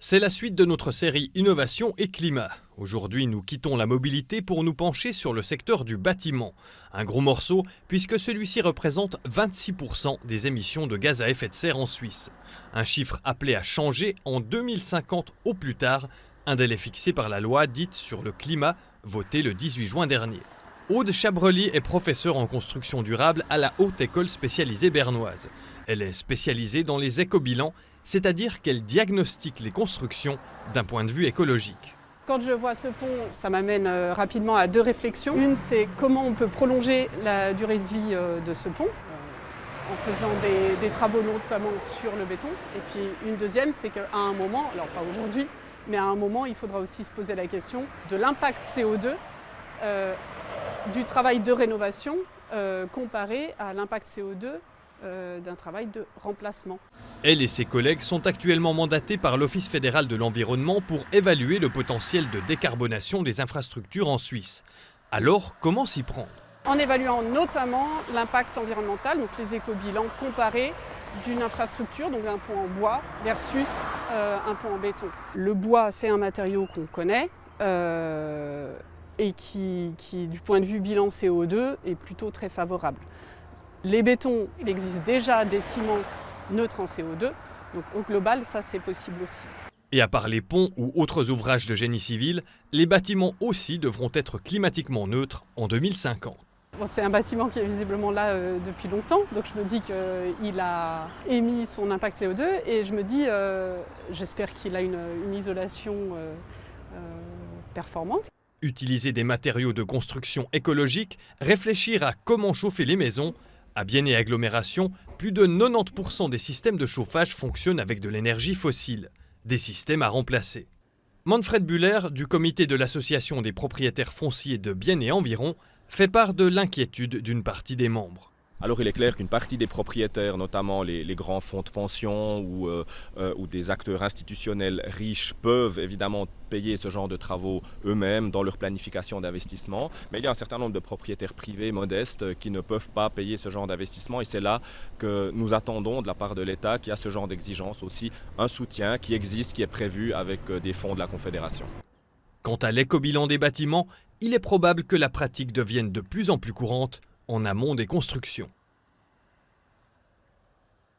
C'est la suite de notre série Innovation et Climat. Aujourd'hui, nous quittons la mobilité pour nous pencher sur le secteur du bâtiment. Un gros morceau, puisque celui-ci représente 26% des émissions de gaz à effet de serre en Suisse. Un chiffre appelé à changer en 2050 au plus tard, un délai fixé par la loi dite sur le climat, votée le 18 juin dernier. Aude Chabrely est professeure en construction durable à la Haute École spécialisée bernoise. Elle est spécialisée dans les éco-bilans, c'est-à-dire qu'elle diagnostique les constructions d'un point de vue écologique. Quand je vois ce pont, ça m'amène rapidement à deux réflexions. Une, c'est comment on peut prolonger la durée de vie de ce pont en faisant des travaux notamment sur le béton. Et puis une deuxième, c'est qu'à un moment, alors pas aujourd'hui, mais à un moment, il faudra aussi se poser la question de l'impact CO2 du travail de rénovation comparé à l'impact CO2 d'un travail de remplacement. Elle et ses collègues sont actuellement mandatés par l'Office fédéral de l'environnement pour évaluer le potentiel de décarbonation des infrastructures en Suisse. Alors, comment s'y prendre ? En évaluant notamment l'impact environnemental, donc les éco-bilans comparés d'une infrastructure, donc un pont en bois versus un pont en béton. Le bois, c'est un matériau qu'on connaît et qui, du point de vue bilan CO2, est plutôt très favorable. Les bétons, il existe déjà des ciments neutres en CO2, donc au global, ça c'est possible aussi. Et à part les ponts ou autres ouvrages de génie civil, les bâtiments aussi devront être climatiquement neutres en 2050. Bon, c'est un bâtiment qui est visiblement là depuis longtemps, donc je me dis qu'il a émis son impact CO2 et je me dis, j'espère qu'il a une isolation performante. Utiliser des matériaux de construction écologiques, réfléchir à comment chauffer les maisons. À Bienne et Agglomération, plus de 90% des systèmes de chauffage fonctionnent avec de l'énergie fossile, des systèmes à remplacer. Manfred Buller, du comité de l'association des propriétaires fonciers de Bienne et environ, fait part de l'inquiétude d'une partie des membres. Alors il est clair qu'une partie des propriétaires, notamment les grands fonds de pension ou des acteurs institutionnels riches, peuvent évidemment payer ce genre de travaux eux-mêmes dans leur planification d'investissement. Mais il y a un certain nombre de propriétaires privés modestes qui ne peuvent pas payer ce genre d'investissement. Et c'est là que nous attendons de la part de l'État, qui a ce genre d'exigence aussi, un soutien qui existe, qui est prévu avec des fonds de la Confédération. Quant à l'éco-bilan des bâtiments, il est probable que la pratique devienne de plus en plus courante en amont des constructions.